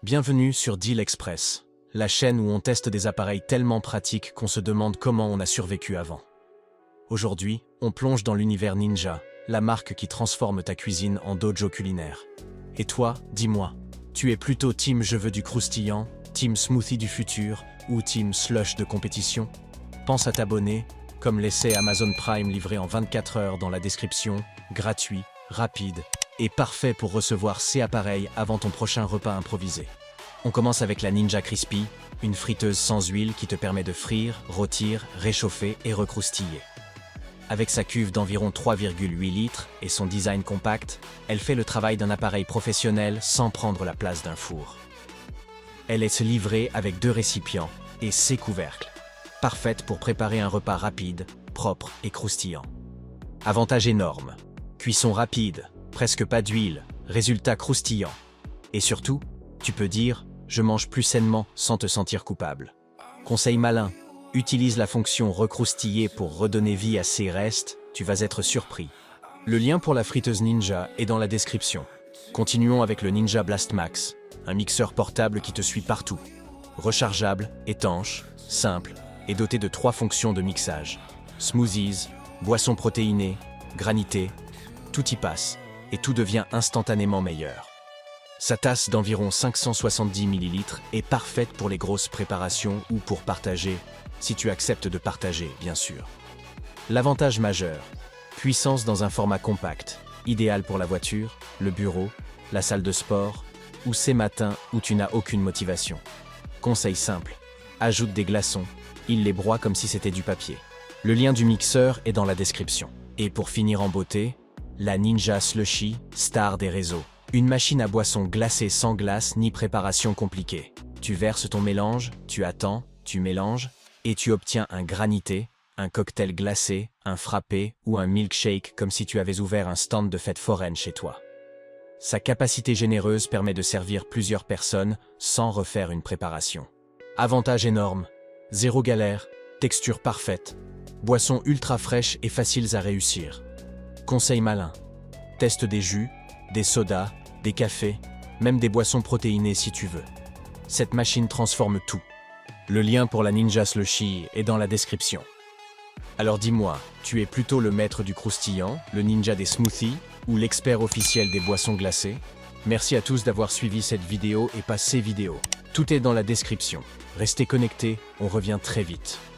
Bienvenue sur Deal Express, la chaîne où on teste des appareils tellement pratiques qu'on se demande comment on a survécu avant. Aujourd'hui, on plonge dans l'univers Ninja, la marque qui transforme ta cuisine en dojo culinaire. Et toi, dis-moi, tu es plutôt team je veux du croustillant, team smoothie du futur ou team slush de compétition? Pense à t'abonner, comme l'essai Amazon Prime livré en 24 heures dans la description, gratuit, rapide et parfait pour recevoir ces appareils avant ton prochain repas improvisé. On commence avec la Ninja Crispy, une friteuse sans huile qui te permet de frire, rôtir, réchauffer et recroustiller. Avec sa cuve d'environ 3,8 litres et son design compact, elle fait le travail d'un appareil professionnel sans prendre la place d'un four. Elle est livrée avec 2 récipients et 6 couvercles, parfaite pour préparer un repas rapide, propre et croustillant. Avantage énorme, cuisson rapide, presque pas d'huile, résultat croustillant. Et surtout, tu peux dire « je mange plus sainement » sans te sentir coupable. Conseil malin, utilise la fonction recroustiller pour redonner vie à ces restes, tu vas être surpris. Le lien pour la friteuse Ninja est dans la description. Continuons avec le Ninja Blast Max, un mixeur portable qui te suit partout. Rechargeable, étanche, simple et doté de 3 fonctions de mixage. Smoothies, boissons protéinées, granité, tout y passe et tout devient instantanément meilleur. Sa tasse d'environ 570 ml est parfaite pour les grosses préparations ou pour partager, si tu acceptes de partager, bien sûr. L'avantage majeur, puissance dans un format compact, idéal pour la voiture, le bureau, la salle de sport, ou ces matins où tu n'as aucune motivation. Conseil simple, ajoute des glaçons, il les broie comme si c'était du papier. Le lien du mixeur est dans la description. Et pour finir en beauté, la Ninja Slushy, star des réseaux. Une machine à boisson glacée sans glace ni préparation compliquée. Tu verses ton mélange, tu attends, tu mélanges, et tu obtiens un granité, un cocktail glacé, un frappé ou un milkshake comme si tu avais ouvert un stand de fête foraine chez toi. Sa capacité généreuse permet de servir plusieurs personnes sans refaire une préparation. Avantage énorme, zéro galère, texture parfaite, boissons ultra fraîches et faciles à réussir. Conseil malin, teste des jus, des sodas, des cafés, même des boissons protéinées si tu veux. Cette machine transforme tout. Le lien pour la Ninja Slushy est dans la description. Alors dis-moi, tu es plutôt le maître du croustillant, le ninja des smoothies ou l'expert officiel des boissons glacées? Merci à tous d'avoir suivi cette vidéo et pas ces vidéos. Tout est dans la description. Restez connectés, on revient très vite.